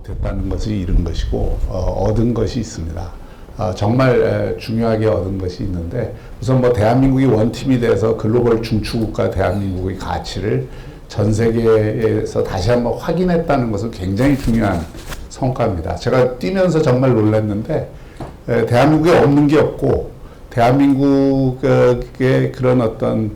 못했다는 것을 잃은 것이고 얻은 것이 있습니다. 정말 중요하게 얻은 것이 있는데 우선 뭐 대한민국이 원팀이 돼서 글로벌 중추국가 대한민국의 가치를 전 세계에서 다시 한번 확인했다는 것은 굉장히 중요한 성과입니다. 제가 뛰면서 정말 놀랐는데 대한민국에 없는 게 없고 대한민국의 그런 어떤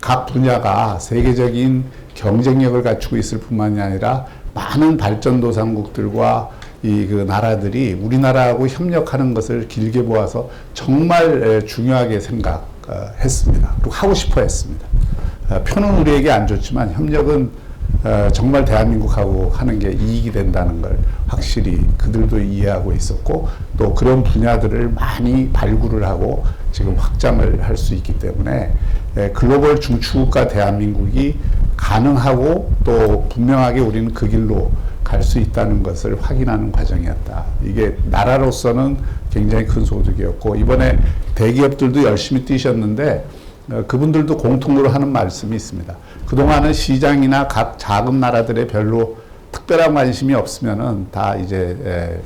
각 분야가 세계적인 경쟁력을 갖추고 있을 뿐만이 아니라 많은 발전도상국들과 그 나라들이 우리나라하고 협력하는 것을 길게 보아서 정말 중요하게 생각했습니다. 그리고 하고 싶어 했습니다. 표는 우리에게 안 좋지만 협력은 정말 대한민국하고 하는 게 이익이 된다는 걸 확실히 그들도 이해하고 있었고 또 그런 분야들을 많이 발굴을 하고 지금 확장을 할 수 있기 때문에 글로벌 중추국가 대한민국이 가능하고 또 분명하게 우리는 그 길로 갈 수 있다는 것을 확인하는 과정이었다. 이게 나라로서는 굉장히 큰 소득이었고 이번에 대기업들도 열심히 뛰셨는데 그분들도 공통으로 하는 말씀이 있습니다. 그동안은 시장이나 각 작은 나라들의 별로 특별한 관심이 없으면은 다 이제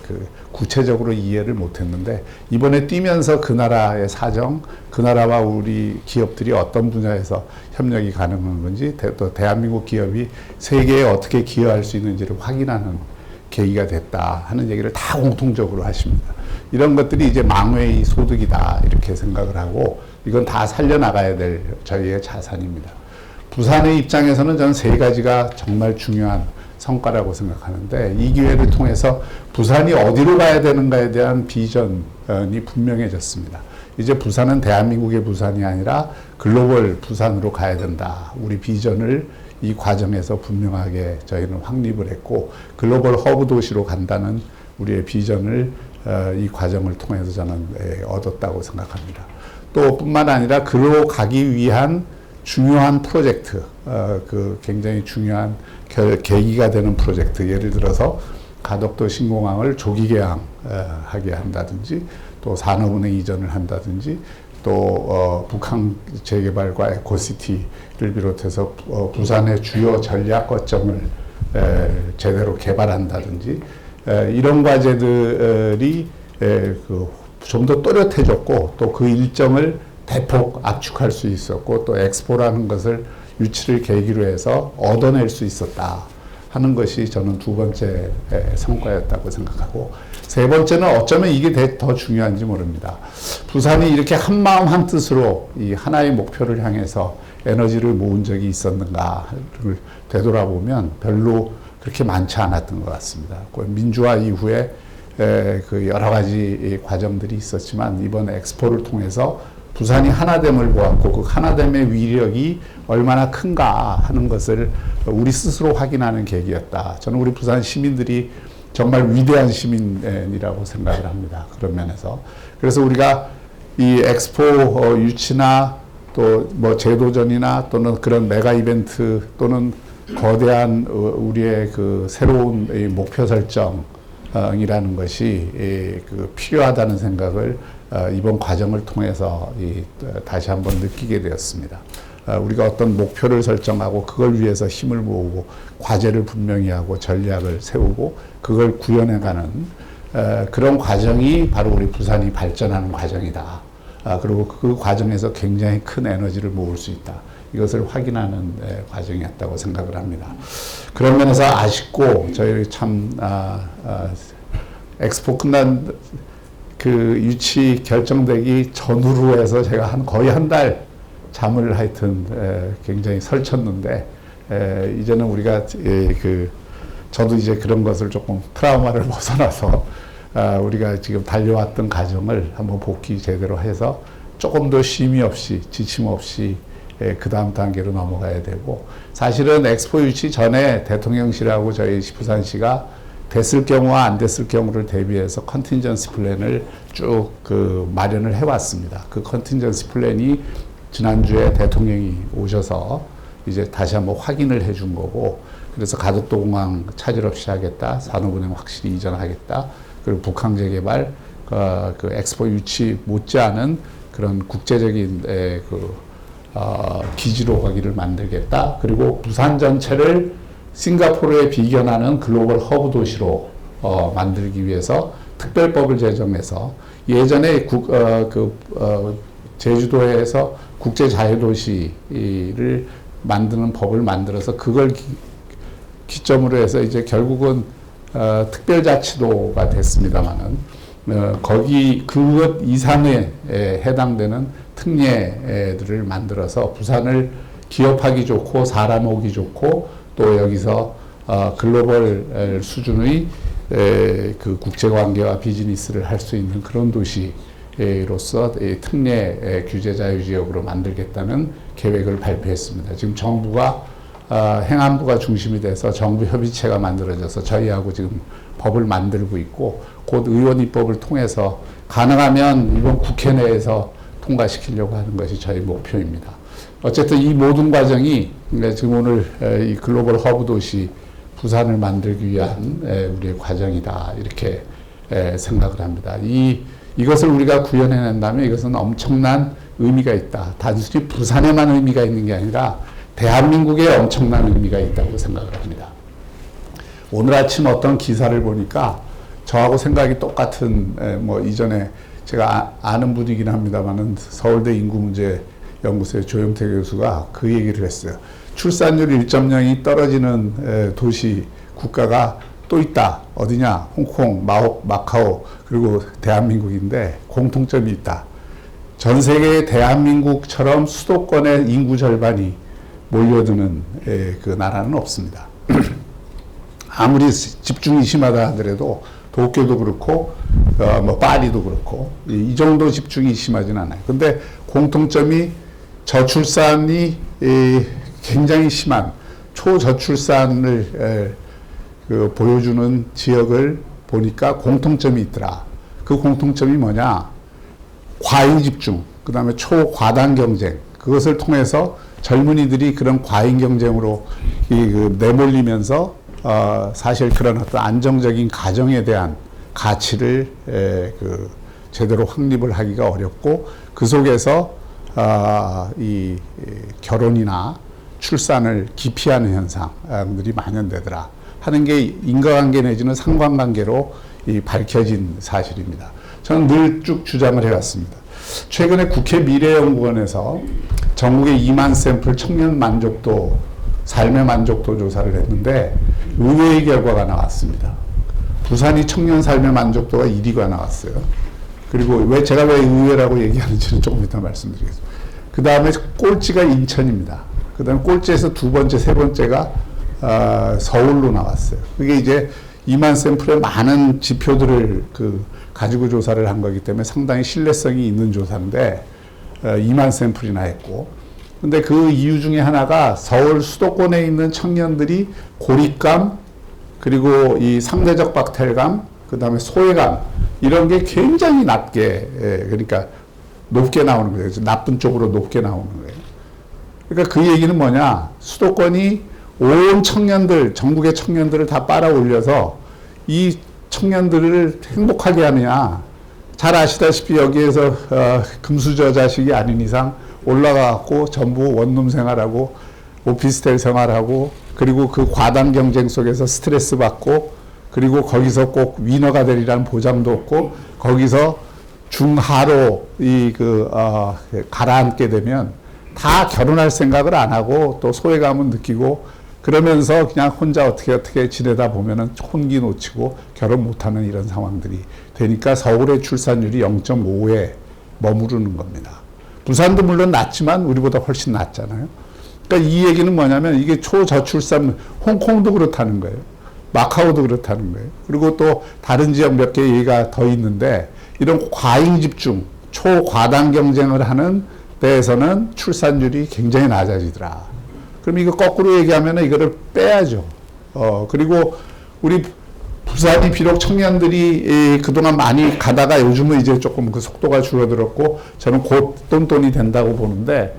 구체적으로 이해를 못했는데 이번에 뛰면서 그 나라의 사정, 그 나라와 우리 기업들이 어떤 분야에서 협력이 가능한 건지 또 대한민국 기업이 세계에 어떻게 기여할 수 있는지를 확인하는 계기가 됐다 하는 얘기를 다 공통적으로 하십니다. 이런 것들이 이제 망회의 소득이다 이렇게 생각을 하고 이건 다 살려나가야 될 저희의 자산입니다. 부산의 입장에서는 저는 세 가지가 정말 중요한 성과라고 생각하는데 이 기회를 통해서 부산이 어디로 가야 되는가에 대한 비전이 분명해졌습니다. 이제 부산은 대한민국의 부산이 아니라 글로벌 부산으로 가야 된다. 우리 비전을 이 과정에서 분명하게 저희는 확립을 했고 글로벌 허브 도시로 간다는 우리의 비전을 이 과정을 통해서 저는 얻었다고 생각합니다. 또 뿐만 아니라 그로 가기 위한 중요한 프로젝트, 굉장히 중요한 계기가 되는 프로젝트, 예를 들어서 가덕도 신공항을 조기 개항하게 한다든지 또 산업은행 이전을 한다든지 또 북한 재개발과 에코시티를 비롯해서 부산의 주요 전략 거점을 제대로 개발한다든지 이런 과제들이 좀 더 또렷해졌고 또 그 일정을 대폭 압축할 수 있었고 또 엑스포라는 것을 유치를 계기로 해서 얻어낼 수 있었다 하는 것이 저는 두 번째 성과였다고 생각하고 세 번째는 어쩌면 이게 더 중요한지 모릅니다. 부산이 이렇게 한마음 한뜻으로 이 하나의 목표를 향해서 에너지를 모은 적이 있었는가를 되돌아보면 별로 그렇게 많지 않았던 것 같습니다. 민주화 이후에 그 여러 가지 과정들이 있었지만 이번 엑스포를 통해서 부산이 하나됨을 보았고 그 하나됨의 위력이 얼마나 큰가 하는 것을 우리 스스로 확인하는 계기였다. 저는 우리 부산 시민들이 정말 위대한 시민이라고 생각을 합니다. 그런 면에서. 그래서 우리가 이 엑스포 유치나 또 뭐 제도전이나 또는 그런 메가 이벤트 또는 거대한 우리의 그 새로운 목표 설정이라는 것이 필요하다는 생각을 이번 과정을 통해서 다시 한번 느끼게 되었습니다. 우리가 어떤 목표를 설정하고 그걸 위해서 힘을 모으고 과제를 분명히 하고 전략을 세우고 그걸 구현해가는 그런 과정이 바로 우리 부산이 발전하는 과정이다. 그리고 그 과정에서 굉장히 큰 에너지를 모을 수 있다. 이것을 확인하는 과정이었다고 생각을 합니다. 그런 면에서 아쉽고 저희 참 엑스포 끝난 그 유치 결정되기 전후로 해서 제가 거의 한 달 잠을 하여튼 굉장히 설쳤는데 이제는 우리가 저도 이제 그런 것을 조금 트라우마를 벗어나서 우리가 지금 달려왔던 과정을 한번 복귀 제대로 해서 조금 더 쉼이 없이 지침 없이 그 다음 단계로 넘어가야 되고 사실은 엑스포 유치 전에 대통령실하고 저희 부산시가 됐을 경우와 안 됐을 경우를 대비해서 컨틴전시 플랜을 쭉 마련을 해왔습니다. 그 컨틴전시 플랜이 지난주에 대통령이 오셔서 이제 다시 한번 확인을 해준 거고 그래서 가덕도 공항 차질 없이 하겠다, 산업은행 확실히 이전하겠다, 그리고 북한 재개발, 그 엑스포 유치 못지않은 그런 국제적인 기지로 거기를 만들겠다. 그리고 부산 전체를 싱가포르에 비견하는 글로벌 허브 도시로 만들기 위해서 특별법을 제정해서 예전에 제주도에서 국제자유도시를 만드는 법을 만들어서 그걸 기점으로 해서 이제 결국은 특별자치도가 됐습니다만은 거기 그것 이상에 해당되는 특례들을 만들어서 부산을 기업하기 좋고 사람 오기 좋고 또 여기서 글로벌 수준의 그 국제관계와 비즈니스를 할 수 있는 그런 도시로서 특례 규제 자유지역으로 만들겠다는 계획을 발표했습니다. 지금 정부가 행안부가 중심이 돼서 정부 협의체가 만들어져서 저희하고 지금 법을 만들고 있고 곧 의원 입법을 통해서 가능하면 이번 국회 내에서 통과시키려고 하는 것이 저희 목표입니다. 어쨌든 이 모든 과정이 지금 오늘 이 글로벌 허브 도시 부산을 만들기 위한 우리의 과정이다 이렇게 생각을 합니다. 이것을 우리가 구현해낸다면 이것은 엄청난 의미가 있다. 단순히 부산에만 의미가 있는 게 아니라 대한민국에 엄청난 의미가 있다고 생각을 합니다. 오늘 아침 어떤 기사를 보니까 저하고 생각이 똑같은 뭐 이전에 제가 아는 분이긴 합니다만은 서울대 인구문제연구소의 조영태 교수가 그 얘기를 했어요. 출산율 1.0이 떨어지는 도시 국가가 또 있다. 어디냐? 홍콩, 마카오 그리고 대한민국인데 공통점이 있다. 전 세계의 대한민국처럼 수도권의 인구 절반이 몰려드는 그 나라는 없습니다. 아무리 집중이 심하다 하더라도 도쿄도 그렇고 뭐 파리도 그렇고 이 정도 집중이 심하진 않아요. 근데 공통점이 저출산이 굉장히 심한 초저출산을 보여주는 지역을 보니까 공통점이 있더라. 그 공통점이 뭐냐? 과잉 집중, 그 다음에 초과당 경쟁. 그것을 통해서 젊은이들이 그런 과잉 경쟁으로 내몰리면서 사실 그런 어떤 안정적인 가정에 대한 가치를 제대로 확립을 하기가 어렵고 그 속에서 이 결혼이나 출산을 기피하는 현상들이 만연되더라 하는 게 인과관계 내지는 상관관계로 밝혀진 사실입니다. 저는 늘 쭉 주장을 해왔습니다. 최근에 국회 미래연구원에서 전국의 2만 샘플 청년 만족도, 삶의 만족도 조사를 했는데 의외의 결과가 나왔습니다. 부산이 청년 삶의 만족도가 1위가 나왔어요. 그리고 제가 왜 의외라고 얘기하는지는 조금 이따 말씀드리겠습니다. 그 다음에 꼴찌가 인천입니다. 그 다음에 꼴찌에서 두 번째, 세 번째가 서울로 나왔어요. 그게 이제 2만 샘플의 많은 지표들을 가지고 조사를 한 거기 때문에 상당히 신뢰성이 있는 조사인데 2만 샘플이나 했고 근데 그 이유 중에 하나가 서울 수도권에 있는 청년들이 고립감 그리고 이 상대적 박탈감 그 다음에 소외감 이런 게 굉장히 낮게 그러니까 높게 나오는 거예요. 나쁜 쪽으로 높게 나오는 거예요. 그러니까 그 얘기는 뭐냐 수도권이 온 청년들 전국의 청년들을 다 빨아올려서 이 청년들을 행복하게 하느냐 잘 아시다시피 여기에서 금수저 자식이 아닌 이상 올라가고 전부 원룸 생활하고 오피스텔 생활하고 그리고 그 과당 경쟁 속에서 스트레스 받고 그리고 거기서 꼭 위너가 되리라는 보장도 없고 거기서 중하로 가라앉게 되면 다 결혼할 생각을 안 하고 또 소외감은 느끼고 그러면서 그냥 혼자 어떻게 지내다 보면은 혼기 놓치고 결혼 못하는 이런 상황들이 되니까 서울의 출산율이 0.5에 머무르는 겁니다. 부산도 물론 낮지만 우리보다 훨씬 낮잖아요. 그러니까 이 얘기는 뭐냐면 이게 초저출산, 홍콩도 그렇다는 거예요. 마카오도 그렇다는 거예요. 그리고 또 다른 지역 몇 개 얘기가 더 있는데 이런 과잉 집중, 초과당 경쟁을 하는 데에서는 출산율이 굉장히 낮아지더라. 그럼 이거 거꾸로 얘기하면 이거를 빼야죠. 그리고 우리 부산이 비록 청년들이 그동안 많이 가다가 요즘은 이제 조금 그 속도가 줄어들었고 저는 곧 똔똔이 된다고 보는데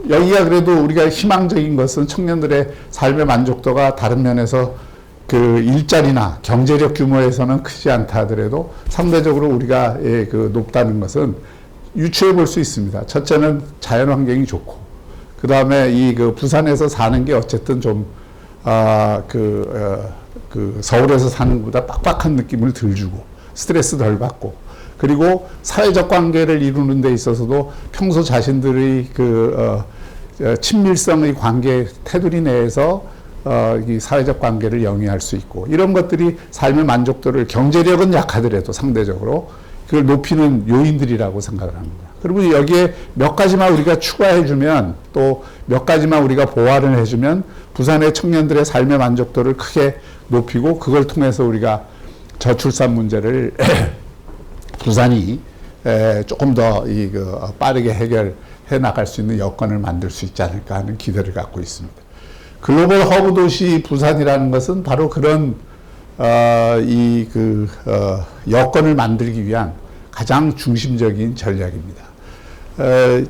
여기가 그래도 우리가 희망적인 것은 청년들의 삶의 만족도가 다른 면에서 그 일자리나 경제력 규모에서는 크지 않다 하더라도 상대적으로 우리가 높다는 것은 유추해 볼 수 있습니다. 첫째는 자연 환경이 좋고 그 다음에 부산에서 사는 게 어쨌든 좀 그 서울에서 사는 것보다 빡빡한 느낌을 덜 주고 스트레스 덜 받고 그리고 사회적 관계를 이루는 데 있어서도 평소 자신들의 친밀성의 관계 테두리 내에서 이 사회적 관계를 영위할 수 있고 이런 것들이 삶의 만족도를 경제력은 약하더라도 상대적으로 그걸 높이는 요인들이라고 생각을 합니다. 그리고 여기에 몇 가지만 우리가 추가해주면 또 몇 가지만 우리가 보완을 해주면 부산의 청년들의 삶의 만족도를 크게 높이고 그걸 통해서 우리가 저출산 문제를 부산이 조금 더 빠르게 해결해 나갈 수 있는 여건을 만들 수 있지 않을까 하는 기대를 갖고 있습니다. 글로벌 허브 도시 부산이라는 것은 바로 그런 여건을 만들기 위한 가장 중심적인 전략입니다.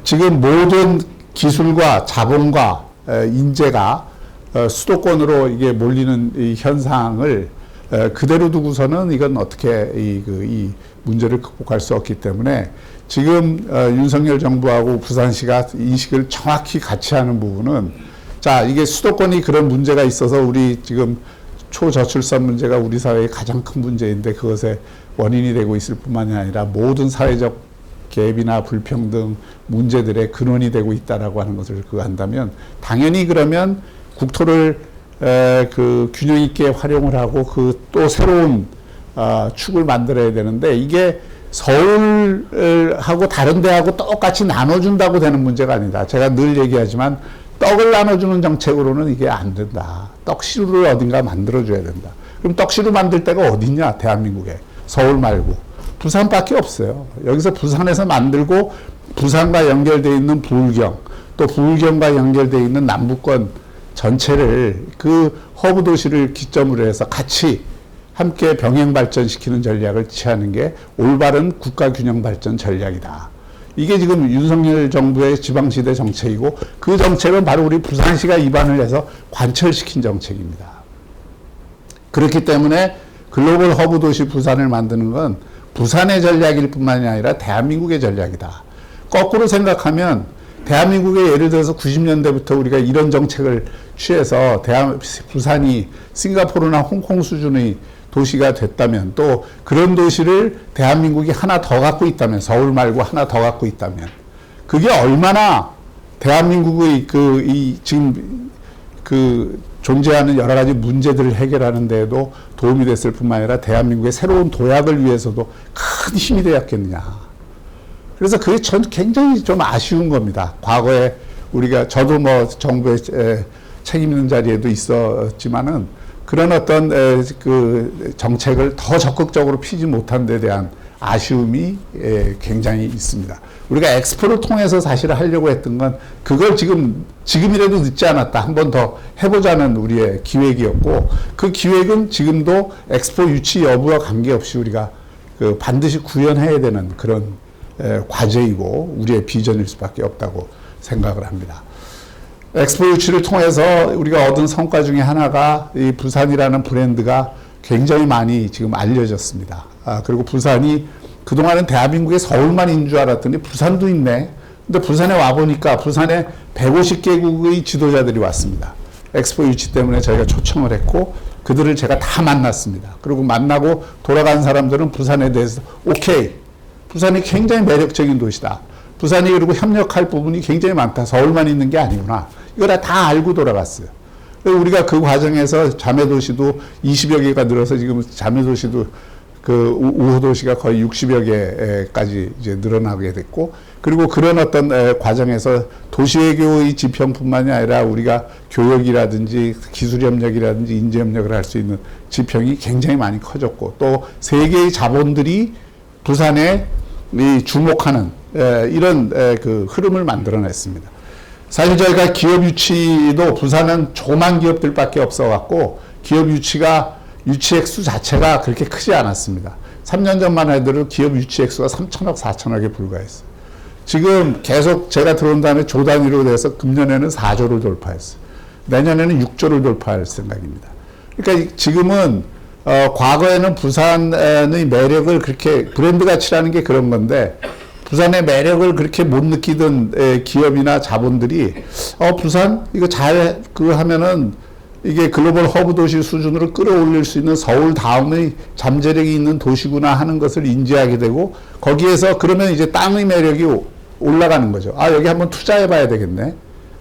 지금 모든 기술과 자본과 인재가 수도권으로 이게 몰리는 이 현상을 그대로 두고서는 이건 어떻게 이 문제를 극복할 수 없기 때문에 지금 윤석열 정부하고 부산시가 인식을 정확히 같이 하는 부분은 자, 이게 수도권이 그런 문제가 있어서 우리 지금 초저출산 문제가 우리 사회의 가장 큰 문제인데 그것의 원인이 되고 있을 뿐만이 아니라 모든 사회적 갭이나 불평등 문제들의 근원이 되고 있다라고 하는 것을 한다면 당연히 그러면 국토를 균형 있게 활용을 하고 또 새로운 축을 만들어야 되는데 이게 서울하고 다른 데하고 똑같이 나눠준다고 되는 문제가 아니다. 제가 늘 얘기하지만 떡을 나눠주는 정책으로는 이게 안 된다. 떡시루를 어딘가 만들어줘야 된다. 그럼 떡시루 만들 데가 어딨냐? 대한민국에. 서울 말고. 부산밖에 없어요. 여기서 부산에서 만들고 부산과 연결되어 있는 부울경, 또 부울경과 연결되어 있는 남부권 전체를 그 허브 도시를 기점으로 해서 같이 함께 병행 발전시키는 전략을 취하는 게 올바른 국가 균형 발전 전략이다. 이게 지금 윤석열 정부의 지방시대 정책이고 그 정책은 바로 우리 부산시가 입안을 해서 관철시킨 정책입니다. 그렇기 때문에 글로벌 허브 도시 부산을 만드는 건 부산의 전략일 뿐만이 아니라 대한민국의 전략이다. 거꾸로 생각하면 대한민국의 예를 들어서 90년대부터 우리가 이런 정책을 취해서 부산이 싱가포르나 홍콩 수준의 도시가 됐다면 또 그런 도시를 대한민국이 하나 더 갖고 있다면 서울 말고 하나 더 갖고 있다면 그게 얼마나 대한민국의 지금 존재하는 여러 가지 문제들을 해결하는 데에도 도움이 됐을 뿐만 아니라 대한민국의 새로운 도약을 위해서도 큰 힘이 되었겠느냐. 그래서 그게 전 굉장히 좀 아쉬운 겁니다. 과거에 저도 정부의 책임 있는 자리에도 있었지만은 그런 어떤 정책을 더 적극적으로 피지 못한 데 대한 아쉬움이 굉장히 있습니다. 우리가 엑스포를 통해서 사실 하려고 했던 건 그걸 지금이라도 늦지 않았다. 한 번 더 해보자는 우리의 기획이었고 그 기획은 지금도 엑스포 유치 여부와 관계없이 우리가 반드시 구현해야 되는 그런 과제이고 우리의 비전일 수밖에 없다고 생각을 합니다. 엑스포 유치를 통해서 우리가 얻은 성과 중에 하나가 이 부산이라는 브랜드가 굉장히 많이 지금 알려졌습니다. 그리고 부산이 그동안은 대한민국의 서울만 있는 줄 알았더니 부산도 있네. 근데 부산에 와보니까 부산에 150개국의 지도자들이 왔습니다. 엑스포 유치 때문에 저희가 초청을 했고 그들을 제가 다 만났습니다. 그리고 만나고 돌아간 사람들은 부산에 대해서 오케이. 부산이 굉장히 매력적인 도시다. 부산이 그리고 협력할 부분이 굉장히 많다. 서울만 있는 게 아니구나. 이걸 다 알고 돌아갔어요. 우리가 그 과정에서 자매도시도 20여 개가 늘어서 지금 자매도시도 우호도시가 거의 60여 개까지 이제 늘어나게 됐고, 그리고 그런 어떤 과정에서 도시외교의 지평뿐만이 아니라 우리가 교역이라든지 기술협력이라든지 인재협력을 할 수 있는 지평이 굉장히 많이 커졌고, 또 세계의 자본들이 부산에 주목하는 이런 흐름을 만들어냈습니다. 사실 저희가 기업 유치도 부산은 조그만 기업들밖에 없어갖고 기업 유치 액수 자체가 그렇게 크지 않았습니다. 3년 전만 해도 기업 유치 액수가 3천억, 4천억에 불과했어요. 지금 계속 제가 들어온 다음에 조 단위로 돼서 금년에는 4조를 돌파했어요. 내년에는 6조를 돌파할 생각입니다. 그러니까 지금은 과거에는 부산의 매력을 그렇게 브랜드 가치라는 게 그런 건데, 부산의 매력을 그렇게 못 느끼던 기업이나 자본들이 부산 이거 잘 하면은 이게 글로벌 허브 도시 수준으로 끌어올릴 수 있는 서울 다음의 잠재력이 있는 도시구나 하는 것을 인지하게 되고, 거기에서 그러면 이제 땅의 매력이 올라가는 거죠. 아, 여기 한번 투자해 봐야 되겠네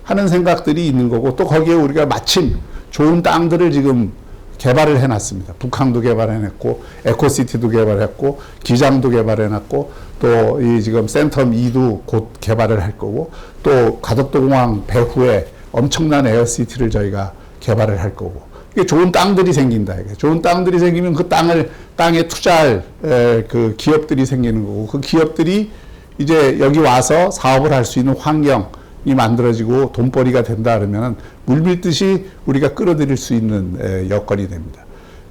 하는 생각들이 있는 거고, 또 거기에 우리가 마침 좋은 땅들을 지금 개발을 해놨습니다. 북항도 개발해놨고, 에코시티도 개발했고, 기장도 개발해놨고, 또 이 지금 센텀 2도 곧 개발을 할 거고, 또 가덕도 공항 배후에 엄청난 에어시티를 저희가 개발을 할 거고, 이게 좋은 땅들이 생긴다. 이게 좋은 땅들이 생기면 그 땅에 투자할 그 기업들이 생기는 거고, 그 기업들이 이제 여기 와서 사업을 할 수 있는 환경이 만들어지고 돈벌이가 된다 그러면 물밀듯이 우리가 끌어들일 수 있는 여건이 됩니다.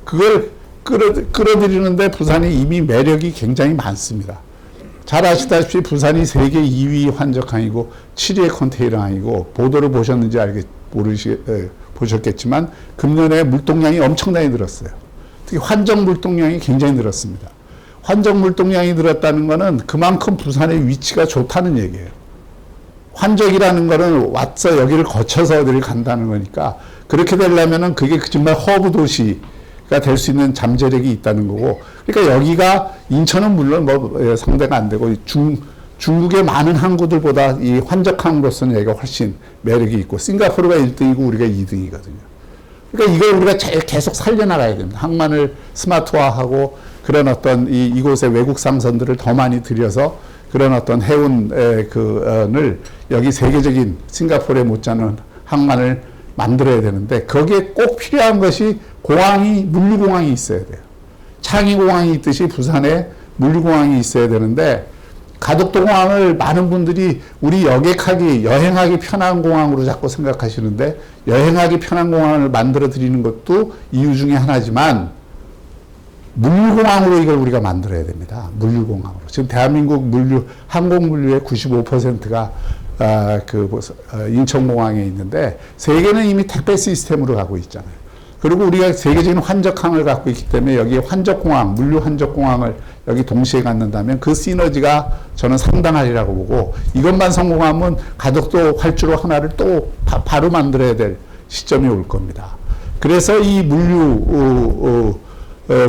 그걸 끌어들이는데 부산이 이미 매력이 굉장히 많습니다. 잘 아시다시피 부산이 세계 2위 환적항이고 7위의 컨테이너항이고, 보도를 보셨는지 보셨겠지만 금년에 물동량이 엄청나게 늘었어요. 특히 환적 물동량이 굉장히 늘었습니다. 환적 물동량이 늘었다는 것은 그만큼 부산의 위치가 좋다는 얘기예요. 환적이라는 거는 와서 여기를 거쳐서 어디를 간다는 거니까, 그렇게 되려면은 그게 정말 허브 도시가 될 수 있는 잠재력이 있다는 거고, 그러니까 여기가 인천은 물론 뭐 상대가 안 되고 중국의 많은 항구들보다 이 환적항으로서는 여기가 훨씬 매력이 있고, 싱가포르가 1등이고 우리가 2등이거든요. 그러니까 이걸 우리가 계속 살려나가야 됩니다. 항만을 스마트화하고 그런 어떤 이곳의 외국 상선들을 더 많이 들여서 그런 어떤 해운을 여기 세계적인 싱가포르에 못지않은 항만을 만들어야 되는데, 거기에 꼭 필요한 것이 물류공항이 있어야 돼요. 창의공항이 있듯이 부산에 물류공항이 있어야 되는데, 가덕도 공항을 많은 분들이 우리 여행하기 편한 공항으로 자꾸 생각하시는데, 여행하기 편한 공항을 만들어 드리는 것도 이유 중에 하나지만, 물류공항으로 이걸 우리가 만들어야 됩니다. 물류공항으로. 지금 대한민국 항공 물류의 95%가 인천공항에 있는데, 세계는 이미 택배 시스템으로 가고 있잖아요. 그리고 우리가 세계적인 환적항을 갖고 있기 때문에 여기에 물류 환적공항을 여기 동시에 갖는다면 그 시너지가 저는 상당하리라고 보고, 이것만 성공하면 가덕도 활주로 하나를 또 바로 만들어야 될 시점이 올 겁니다. 그래서 이 물류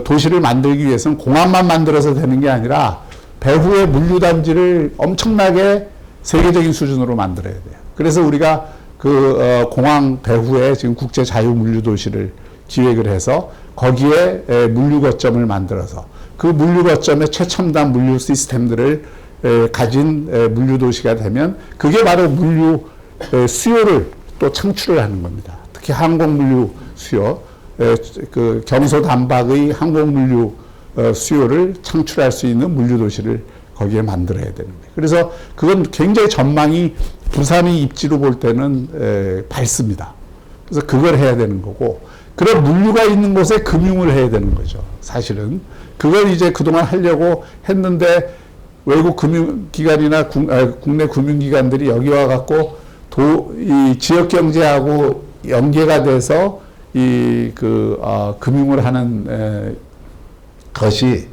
도시를 만들기 위해서는 공항만 만들어서 되는 게 아니라 배후의 물류단지를 엄청나게 세계적인 수준으로 만들어야 돼요. 그래서 우리가 공항 배후에 지금 국제 자유 물류 도시를 기획을 해서 거기에 물류 거점을 만들어서 그 물류 거점에 최첨단 물류 시스템들을 가진 물류 도시가 되면, 그게 바로 물류 수요를 또 창출을 하는 겁니다. 특히 항공 물류 수요, 그 경소단박의 항공 물류 수요를 창출할 수 있는 물류 도시를 거기에 만들어야 되는 거예요. 그래서 그건 굉장히 전망이 부산의 입지로 볼 때는 밝습니다. 그래서 그걸 해야 되는 거고, 그런 물류가 있는 곳에 금융을 해야 되는 거죠. 사실은 그걸 이제 그동안 하려고 했는데, 외국 금융기관이나 국내 금융기관들이 여기 와갖고 이 지역 경제하고 연계가 돼서 금융을 하는 것이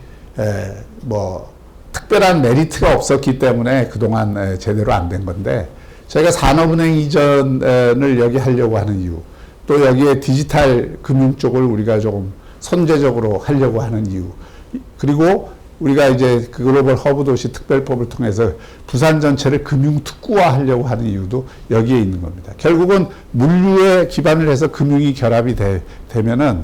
특별한 메리트가 없었기 때문에 그동안 제대로 안 된 건데, 저희가 산업은행 이전을 여기 하려고 하는 이유, 또 여기에 디지털 금융 쪽을 우리가 조금 선제적으로 하려고 하는 이유, 그리고 우리가 이제 글로벌 허브 도시 특별법을 통해서 부산 전체를 금융 특구화 하려고 하는 이유도 여기에 있는 겁니다. 결국은 물류에 기반을 해서 금융이 결합이 되면은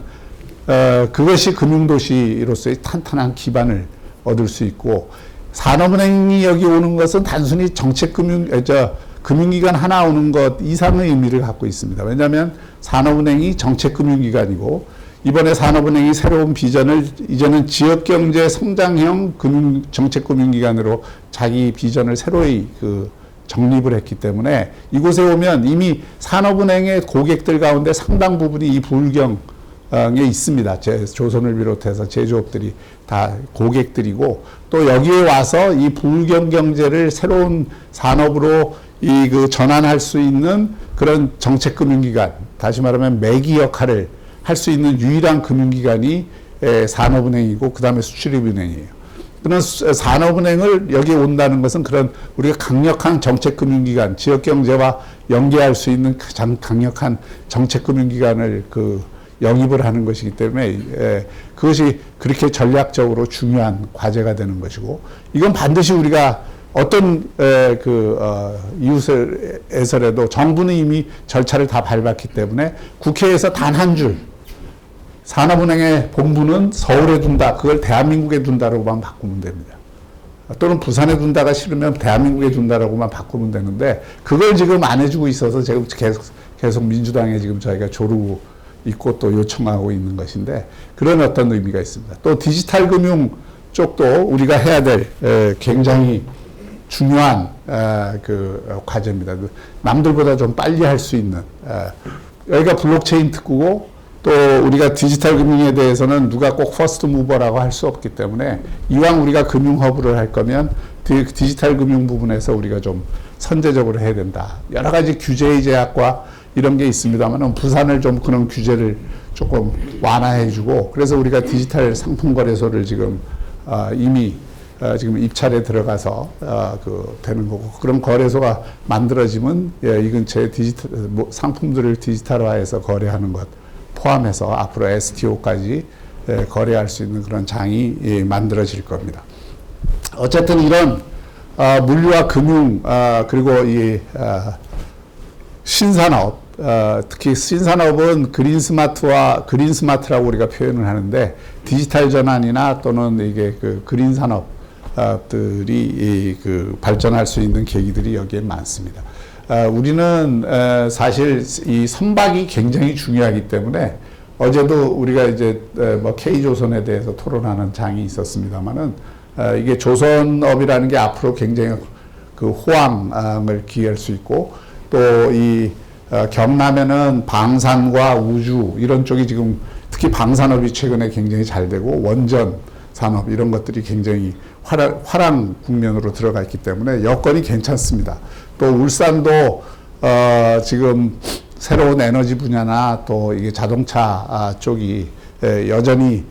그것이 금융도시로서의 탄탄한 기반을 얻을 수 있고, 산업은행이 여기 오는 것은 단순히 금융기관 하나 오는 것 이상의 의미를 갖고 있습니다. 왜냐하면 산업은행이 정책금융기관이고, 이번에 산업은행이 새로운 비전을 이제는 지역경제 성장형 정책금융기관으로 자기 비전을 새로이 정립을 했기 때문에, 이곳에 오면 이미 산업은행의 고객들 가운데 상당 부분이 이 부울경에 있습니다. 조선을 비롯해서 제조업들이 다 고객들이고, 또 여기에 와서 이 부울경 경제를 새로운 산업으로 전환할 수 있는 그런 정책금융기관, 다시 말하면 매기 역할을 할 수 있는 유일한 금융기관이 산업은행이고, 그 다음에 수출입은행이에요. 그런 산업은행을 여기에 온다는 것은 그런 우리가 강력한 정책금융기관, 지역경제와 연계할 수 있는 강력한 정책금융기관을 영입을 하는 것이기 때문에 그것이 그렇게 전략적으로 중요한 과제가 되는 것이고, 이건 반드시 우리가 어떤 이웃에서라도 정부는 이미 절차를 다 밟았기 때문에 국회에서 단 한 줄, 산업은행의 본부는 서울에 둔다, 그걸 대한민국에 둔다라고만 바꾸면 됩니다. 또는 부산에 둔다가 싫으면 대한민국에 둔다라고만 바꾸면 되는데, 그걸 지금 안 해주고 있어서 지금 계속 민주당에 지금 저희가 조르고 있고 또 요청하고 있는 것인데, 그런 어떤 의미가 있습니다. 또 디지털 금융 쪽도 우리가 해야 될 굉장히 중요한 과제입니다. 남들보다 좀 빨리 할 수 있는, 여기가 블록체인 특구고, 또 우리가 디지털 금융에 대해서는 누가 꼭 퍼스트 무버라고 할 수 없기 때문에, 이왕 우리가 금융 허브를 할 거면 디지털 금융 부분에서 우리가 좀 선제적으로 해야 된다. 여러 가지 규제의 제약과 이런 게 있습니다만, 부산을 좀 그런 규제를 조금 완화해주고, 그래서 우리가 디지털 상품 거래소를 지금 이미 지금 입찰에 들어가서 되는 거고, 그런 거래소가 만들어지면 이 근처에 상품들을 디지털화해서 거래하는 것 포함해서 앞으로 STO까지 거래할 수 있는 그런 장이 만들어질 겁니다. 어쨌든 이런 물류와 금융, 그리고 이 신산업, 특히 신산업은 그린스마트라고 우리가 표현을 하는데, 디지털 전환이나 또는 이게 그린 산업들이 발전할 수 있는 계기들이 여기에 많습니다. 우리는 사실 이 선박이 굉장히 중요하기 때문에, 어제도 우리가 이제 K조선에 대해서 토론하는 장이 있었습니다만은, 이게 조선업이라는 게 앞으로 굉장히 호황을 기회할 수 있고, 또 이 경남에는 방산과 우주 이런 쪽이 지금, 특히 방산업이 최근에 굉장히 잘 되고, 원전 산업 이런 것들이 굉장히 화랑 국면으로 들어가 있기 때문에 여건이 괜찮습니다. 또 울산도 지금 새로운 에너지 분야나 또 이게 자동차 쪽이 여전히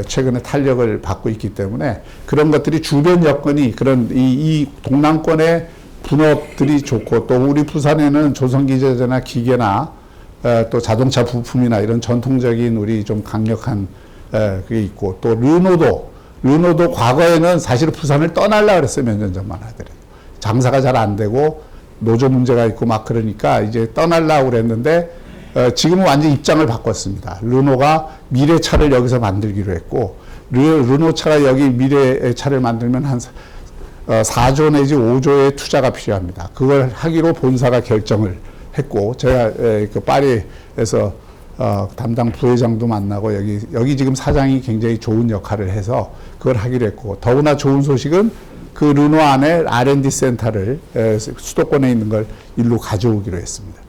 최근에 탄력을 받고 있기 때문에, 그런 것들이 주변 여건이, 그런 이 동남권의 분업들이 좋고, 또 우리 부산에는 조선기계제나 기계나 또 자동차 부품이나 이런 전통적인 우리 좀 강력한 그게 있고, 또 르노도 과거에는 사실 부산을 떠나려고 그랬어요. 몇 년 전만 하더라도. 장사가 잘 안 되고 노조 문제가 있고 막 그러니까 이제 떠나려고 그랬는데, 지금은 완전 입장을 바꿨습니다. 르노가 미래차를 여기서 만들기로 했고, 르노차가 여기 미래차를 만들면 한 4조 내지 5조의 투자가 필요합니다. 그걸 하기로 본사가 결정을 했고, 제가 파리에서 담당 부회장도 만나고, 여기 지금 사장이 굉장히 좋은 역할을 해서 그걸 하기로 했고, 더구나 좋은 소식은 그 르노 안에 R&D 센터를 수도권에 있는 걸 일로 가져오기로 했습니다.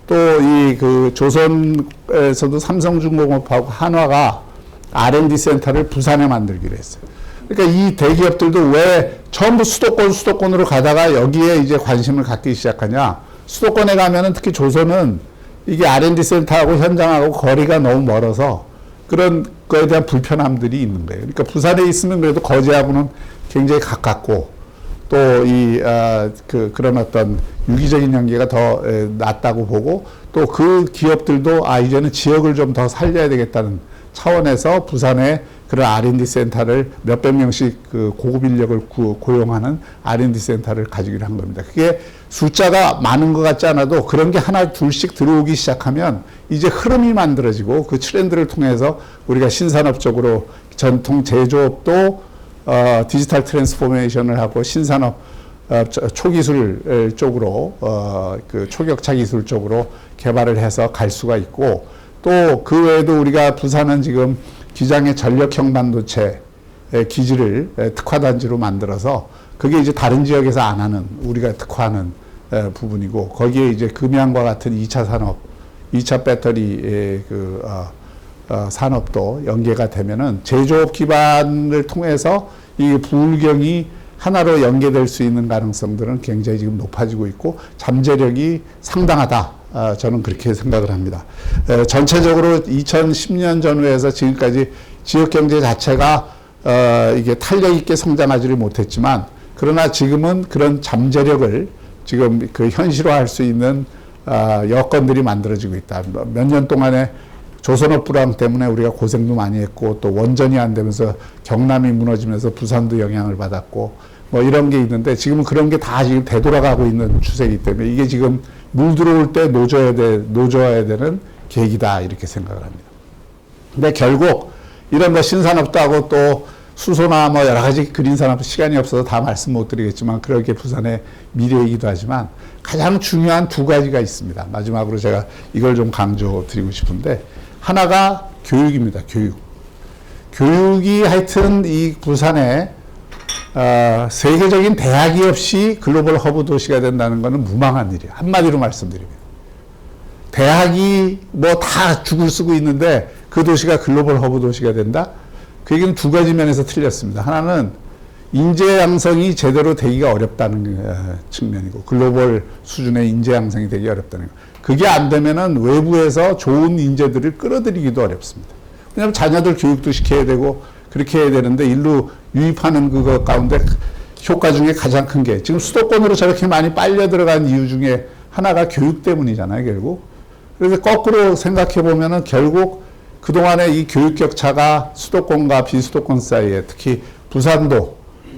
또 이 조선에서도 삼성중공업하고 한화가 R&D 센터를 부산에 만들기로 했어요. 그러니까 이 대기업들도 왜 전부 수도권으로 가다가 여기에 이제 관심을 갖기 시작하냐. 수도권에 가면은, 특히 조선은 이게 R&D 센터하고 현장하고 거리가 너무 멀어서 그런 거에 대한 불편함들이 있는 거예요. 그러니까 부산에 있으면 그래도 거제하고는 굉장히 가깝고, 또 그런 어떤 유기적인 연계가 더 낫다고 보고, 또 그 기업들도 이제는 지역을 좀 더 살려야 되겠다는 차원에서 부산에 그런 R&D 센터를 몇백 명씩 고급 인력을 고용하는 R&D 센터를 가지기로 한 겁니다. 그게 숫자가 많은 것 같지 않아도 그런 게 하나 둘씩 들어오기 시작하면 이제 흐름이 만들어지고, 그 트렌드를 통해서 우리가 신산업적으로 전통 제조업도 디지털 트랜스포메이션을 하고, 신산업 초기술 쪽으로 초격차 기술 쪽으로 개발을 해서 갈 수가 있고, 또 그 외에도 우리가 부산은 지금 기장의 전력형 반도체 기지를 특화단지로 만들어서, 그게 이제 다른 지역에서 안 하는, 우리가 특화하는 부분이고, 거기에 이제 금양과 같은 2차 산업, 2차 배터리 산업도 연계가 되면은 제조업 기반을 통해서 이 부울경이 하나로 연계될 수 있는 가능성들은 굉장히 지금 높아지고 있고, 잠재력이 상당하다. 저는 그렇게 생각을 합니다. 전체적으로 2010년 전후에서 지금까지 지역경제 자체가 이게 탄력 있게 성장하지를 못했지만 그러나 지금은 그런 잠재력을 지금 그 현실화할 수 있는 여건들이 만들어지고 있다. 몇 년 동안에 조선업 불황 때문에 우리가 고생도 많이 했고 또 원전이 안 되면서 경남이 무너지면서 부산도 영향을 받았고 뭐 이런 게 있는데 지금은 그런 게 다 지금 되돌아가고 있는 추세이기 때문에 이게 지금 물 들어올 때 노져야 되는 계기다 이렇게 생각을 합니다. 근데 결국 이런 뭐 신산업도 하고 또 수소나 뭐 여러 가지 그린 산업도 시간이 없어서 다 말씀 못 드리겠지만 그렇게 부산의 미래이기도 하지만 가장 중요한 두 가지가 있습니다. 마지막으로 제가 이걸 좀 강조 드리고 싶은데 하나가 교육입니다. 교육이 하여튼 이 부산에 세계적인 대학이 없이 글로벌 허브 도시가 된다는 것은 무망한 일이에요. 한마디로 말씀드리면. 대학이 뭐 다 죽을 쓰고 있는데 그 도시가 글로벌 허브 도시가 된다? 그 얘기는 두 가지 면에서 틀렸습니다. 하나는 인재 양성이 제대로 되기가 어렵다는 측면이고 글로벌 수준의 인재 양성이 되기 어렵다는 거. 그게 안 되면은 외부에서 좋은 인재들을 끌어들이기도 어렵습니다. 왜냐하면 자녀들 교육도 시켜야 되고 그렇게 해야 되는데 일로 유입하는 그거 가운데 효과 중에 가장 큰 게 지금 수도권으로 저렇게 많이 빨려 들어간 이유 중에 하나가 교육 때문이잖아요, 결국. 그래서 거꾸로 생각해 보면은 결국 그동안의 이 교육 격차가 수도권과 비수도권 사이에 특히 부산도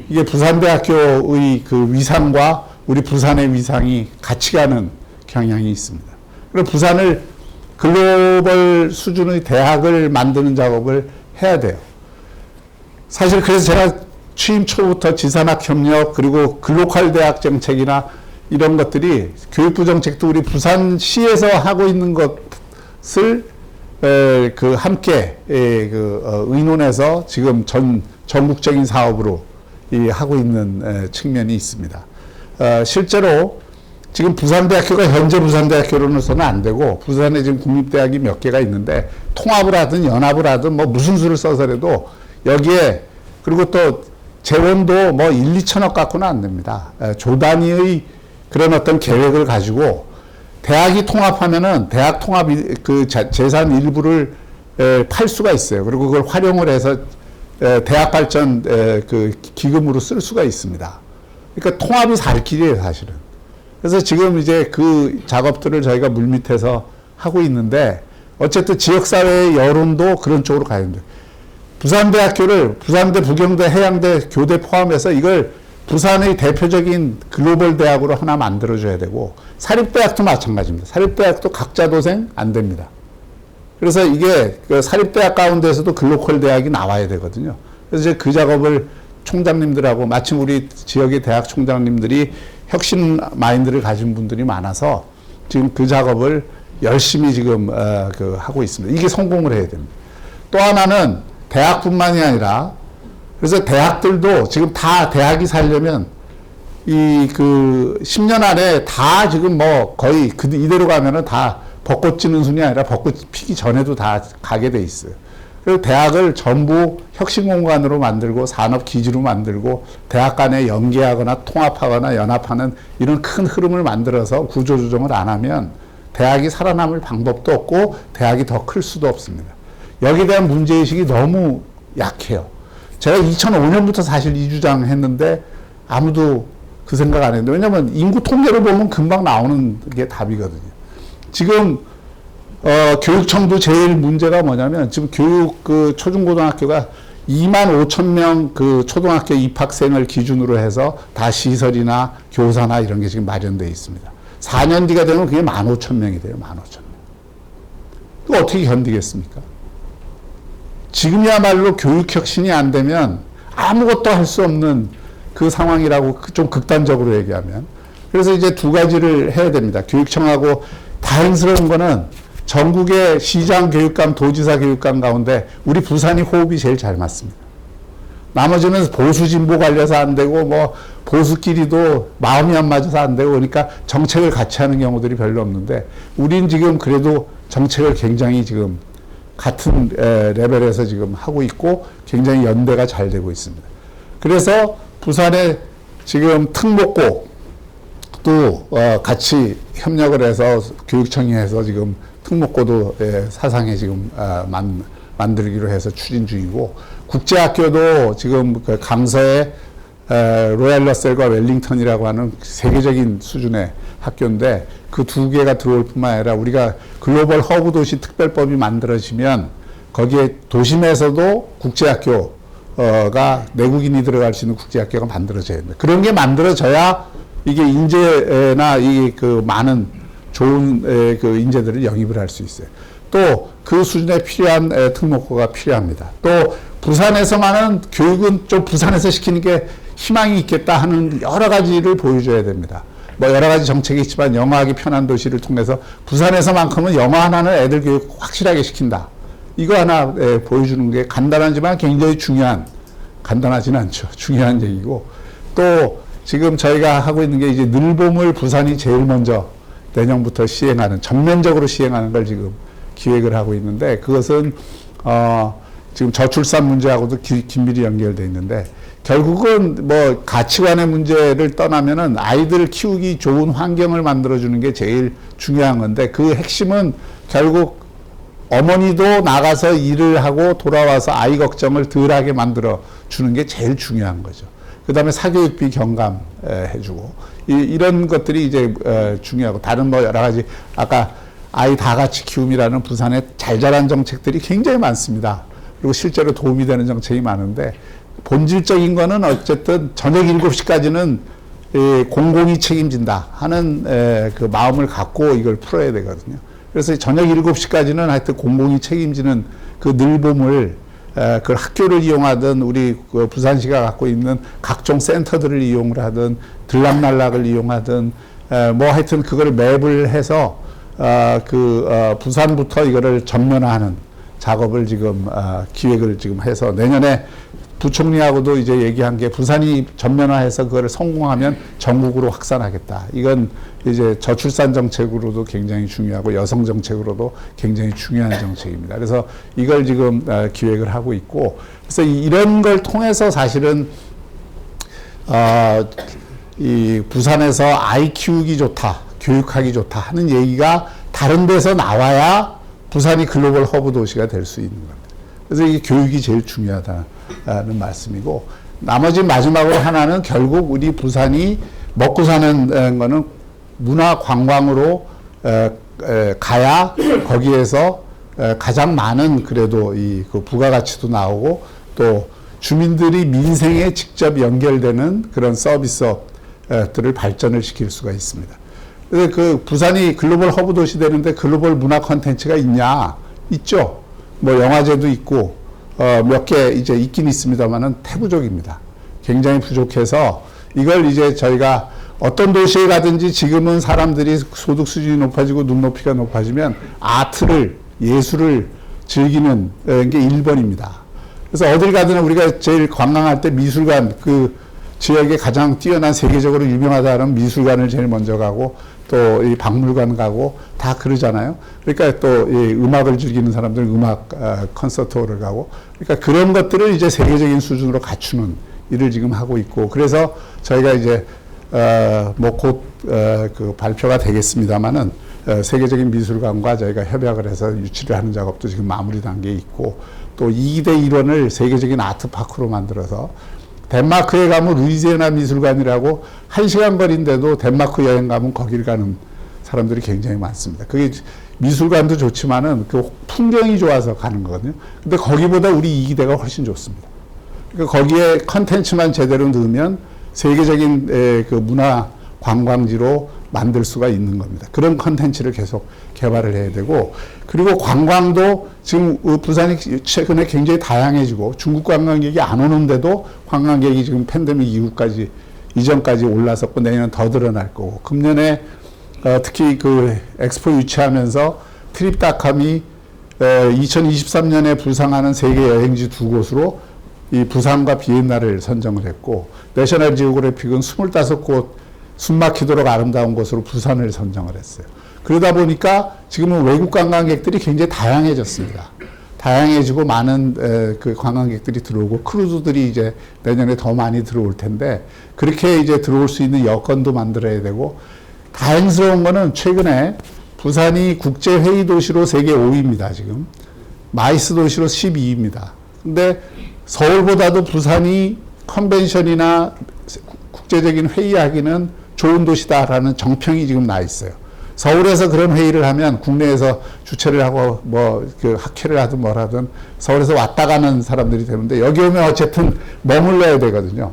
이게 부산대학교의 그 위상과 우리 부산의 위상이 같이 가는 경향이 있습니다. 그리고 부산을 글로벌 수준의 대학을 만드는 작업을 해야 돼요. 사실 그래서 제가 취임 초부터 지산학 협력 그리고 글로컬 대학 정책이나 이런 것들이 교육부 정책도 우리 부산시에서 하고 있는 것을 그 함께 의논해서 지금 전국적인 사업으로 하고 있는 측면이 있습니다. 실제로 지금 부산대학교가 현재 부산대학교로서는 안 되고 부산에 지금 국립대학이 몇 개가 있는데 통합을 하든 연합을 하든 뭐 무슨 수를 써서라도 여기에 그리고 또 재원도 뭐 1, 2천억 갖고는 안 됩니다. 조 단위의 그런 어떤 계획을 가지고 대학이 통합하면은 대학 통합 그 재산 일부를 팔 수가 있어요. 그리고 그걸 활용을 해서 대학 발전 그 기금으로 쓸 수가 있습니다. 그러니까 통합이 살 길이에요, 사실은. 그래서 지금 이제 그 작업들을 저희가 물밑에서 하고 있는데 어쨌든 지역사회의 여론도 그런 쪽으로 가야 됩니다. 부산대학교를 부산대, 부경대, 해양대, 교대 포함해서 이걸 부산의 대표적인 글로벌 대학으로 하나 만들어줘야 되고 사립대학도 마찬가지입니다. 사립대학도 각자 도생 안 됩니다. 그래서 이게 그 사립대학 가운데서도 글로컬 대학이 나와야 되거든요. 그래서 이제 그 작업을 총장님들하고 마침 우리 지역의 대학 총장님들이 혁신 마인드를 가진 분들이 많아서 지금 그 작업을 열심히 지금 하고 있습니다. 이게 성공을 해야 됩니다. 또 하나는 대학뿐만이 아니라 그래서 대학들도 지금 다 대학이 살려면 이 그 10년 안에 다 지금 뭐 거의 이대로 가면은 다 벚꽃 지는 순이 아니라 벚꽃 피기 전에도 다 가게 돼 있어요. 그리고 대학을 전부 혁신 공간으로 만들고 산업 기지로 만들고 대학 간에 연계하거나 통합하거나 연합하는 이런 큰 흐름을 만들어서 구조 조정을 안 하면 대학이 살아남을 방법도 없고 대학이 더 클 수도 없습니다. 여기에 대한 문제의식이 너무 약해요. 제가 2005년부터 사실 이 주장 했는데 아무도 그 생각 안 했는데 왜냐면 인구 통계를 보면 금방 나오는 게 답이거든요. 지금 교육청도 제일 문제가 뭐냐면 지금 교육 그 초중고등학교가 2만 5천 명 그 초등학교 입학생을 기준으로 해서 다 시설이나 교사나 이런 게 지금 마련되어 있습니다. 4년 뒤가 되면 그게 15,000명이 돼요. 15,000명. 그거 어떻게 견디겠습니까? 지금이야말로 교육 혁신이 안 되면 아무것도 할 수 없는 그 상황이라고 좀 극단적으로 얘기하면. 그래서 이제 두 가지를 해야 됩니다. 교육청하고 다행스러운 거는 전국의 시장 교육감, 도지사 교육감 가운데 우리 부산이 호흡이 제일 잘 맞습니다. 나머지는 보수 진보 갈려서 안 되고 뭐 보수끼리도 마음이 안 맞아서 안 되고 그러니까 정책을 같이 하는 경우들이 별로 없는데 우린 지금 그래도 정책을 굉장히 지금 같은 레벨에서 지금 하고 있고 굉장히 연대가 잘 되고 있습니다. 그래서 부산에 지금 특목고 또 같이 협력을 해서 교육청이 해서 지금 특목고도 사상에 지금 만들기로 해서 추진 중이고, 국제학교도 지금 그 강서에 로얄 러셀과 웰링턴이라고 하는 세계적인 수준의 학교인데, 그 두 개가 들어올 뿐만 아니라 우리가 글로벌 허브 도시 특별법이 만들어지면 거기에 도심에서도 국제학교가 내국인이 들어갈 수 있는 국제학교가 만들어져야 됩니다. 그런 게 만들어져야 이게 인재나 이 그 많은 좋은 그 인재들을 영입을 할 수 있어요. 또 그 수준에 필요한 특목고가 필요합니다. 또 부산에서만은 교육은 좀 부산에서 시키는 게 희망이 있겠다 하는 여러 가지를 보여줘야 됩니다. 뭐 여러 가지 정책이 있지만 영어하기 편한 도시를 통해서 부산에서만큼은 영어 하나는 애들 교육 확실하게 시킨다. 이거 하나 보여주는 게 간단하지만 굉장히 간단하지는 않죠. 중요한 얘기고, 또 지금 저희가 하고 있는 게 이제 늘봄을 부산이 제일 먼저 내년부터 전면적으로 시행하는 걸 지금 기획을 하고 있는데, 그것은 지금 저출산 문제하고도 긴밀히 연결되어 있는데, 결국은 뭐 가치관의 문제를 떠나면은 아이들을 키우기 좋은 환경을 만들어주는 게 제일 중요한 건데, 그 핵심은 결국 어머니도 나가서 일을 하고 돌아와서 아이 걱정을 덜하게 만들어 주는 게 제일 중요한 거죠. 그 다음에 사교육비 경감해주고, 이런 것들이 이제 중요하고, 다른 뭐 여러 가지 아까 아이 다 같이 키움이라는 부산의 잘 자란 정책들이 굉장히 많습니다. 그리고 실제로 도움이 되는 정책이 많은데, 본질적인 거는 어쨌든 저녁 7시까지는 공공이 책임진다 하는 그 마음을 갖고 이걸 풀어야 되거든요. 그래서 저녁 7시까지는 하여튼 공공이 책임지는 그 늘봄을 그 학교를 이용하든 우리 그 부산시가 갖고 있는 각종 센터들을 이용을 하든 들락날락을 이용하든 뭐 하여튼 그걸 맵을 해서 부산부터 이거를 전면화하는 작업을 지금 기획을 지금 해서 내년에 부총리하고도 이제 얘기한 게, 부산이 전면화해서 그거를 성공하면 전국으로 확산하겠다. 이건 이제 저출산 정책으로도 굉장히 중요하고 여성 정책으로도 굉장히 중요한 정책입니다. 그래서 이걸 지금 기획을 하고 있고, 그래서 이런 걸 통해서 사실은 이 부산에서 아이 키우기 좋다, 교육하기 좋다 하는 얘기가 다른 데서 나와야 부산이 글로벌 허브 도시가 될 수 있는 겁니다. 그래서 이게 교육이 제일 중요하다는 말씀이고, 나머지 마지막으로 하나는 결국 우리 부산이 먹고 사는 거는 문화 관광으로 가야 거기에서 가장 많은 그래도 그 부가가치도 나오고, 또 주민들이 민생에 직접 연결되는 그런 서비스들을 발전을 시킬 수가 있습니다. 그래서 그 부산이 글로벌 허브 도시 되는데 글로벌 문화 콘텐츠가 있냐? 있죠. 뭐 영화제도 있고 몇 개 이제 있긴 있습니다만은 태부족입니다. 굉장히 부족해서 이걸 이제 저희가 어떤 도시에 가든지 지금은 사람들이 소득 수준이 높아지고 눈높이가 높아지면 아트를, 예술을 즐기는 게 1번입니다. 그래서 어딜 가든 우리가 제일 관광할 때 미술관, 그 지역에 가장 뛰어난 세계적으로 유명하다는 미술관을 제일 먼저 가고, 또 이 박물관 가고 다 그러잖아요. 그러니까 또 이 음악을 즐기는 사람들은 음악 콘서트홀을 가고, 그러니까 그런 것들을 이제 세계적인 수준으로 갖추는 일을 지금 하고 있고, 그래서 저희가 이제 뭐 곧 그 발표가 되겠습니다만은 세계적인 미술관과 저희가 협약을 해서 유치를 하는 작업도 지금 마무리 단계에 있고, 또 2대 1원을 세계적인 아트파크로 만들어서 덴마크에 가면 루이지애나 미술관이라고 1시간 거리인데도 덴마크 여행 가면 거기를 가는 사람들이 굉장히 많습니다. 그게 미술관도 좋지만은 그 풍경이 좋아서 가는 거거든요. 근데 거기보다 우리 2기대가 훨씬 좋습니다. 그러니까 거기에 컨텐츠만 제대로 넣으면 세계적인 그 문화 관광지로 만들 수가 있는 겁니다. 그런 컨텐츠를 계속 개발을 해야 되고, 그리고 관광도 지금 부산이 최근에 굉장히 다양해지고, 중국 관광객이 안 오는데도 관광객이 지금 팬데믹 이전까지 올라섰고, 내년은 더 늘어날 거고, 금년에 특히 그 엑스포 유치하면서 트립닷컴이 2023년에 부상하는 세계 여행지 2곳으로 이 부산과 비엔나를 선정을 했고, 내셔널 지오그래픽은 25곳 숨막히도록 아름다운 곳으로 부산을 선정을 했어요. 그러다 보니까 지금은 외국 관광객들이 굉장히 다양해졌습니다. 다양해지고 많은 그 관광객들이 들어오고, 크루즈들이 이제 내년에 더 많이 들어올 텐데, 그렇게 이제 들어올 수 있는 여건도 만들어야 되고, 다행스러운 거는 최근에 부산이 국제회의 도시로 세계 5위입니다, 지금. 마이스 도시로 12위입니다. 근데 서울보다도 부산이 컨벤션이나 국제적인 회의하기는 좋은 도시다라는 정평이 지금 나 있어요. 서울에서 그런 회의를 하면 국내에서 주최를 하고 뭐 그 학회를 하든 뭘 하든 서울에서 왔다 가는 사람들이 되는데 여기 오면 어쨌든 머물러야 되거든요.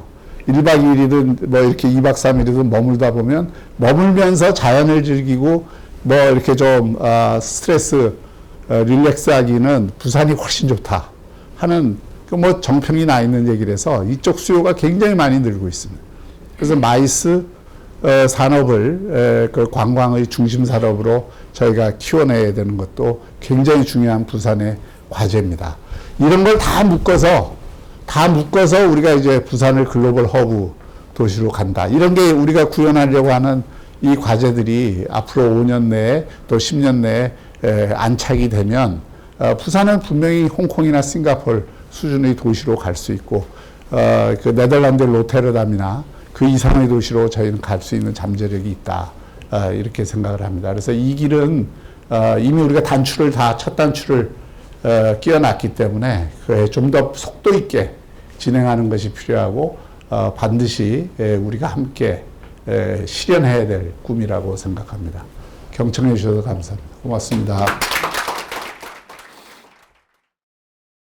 1박 2일이든 뭐 이렇게 2박 3일이든 머물다 보면 머물면서 자연을 즐기고 뭐 이렇게 좀 스트레스 릴렉스 하기는 부산이 훨씬 좋다 하는 그 뭐 정평이 나 있는 얘기라서 이쪽 수요가 굉장히 많이 늘고 있습니다. 그래서 마이스 산업을 그 관광의 중심 산업으로 저희가 키워내야 되는 것도 굉장히 중요한 부산의 과제입니다. 이런 걸 다 묶어서 우리가 이제 부산을 글로벌 허브 도시로 간다. 이런 게 우리가 구현하려고 하는 이 과제들이 앞으로 5년 내에 또 10년 내에 안착이 되면 부산은 분명히 홍콩이나 싱가포르 수준의 도시로 갈 수 있고 그 네덜란드 로테르담이나 그 이상의 도시로 저희는 갈 수 있는 잠재력이 있다. 이렇게 생각을 합니다. 그래서 이 길은 이미 우리가 첫 단추를 끼워놨기 때문에 좀 더 속도 있게 진행하는 것이 필요하고 반드시 우리가 함께 실현해야 될 꿈이라고 생각합니다. 경청해 주셔서 감사합니다. 고맙습니다.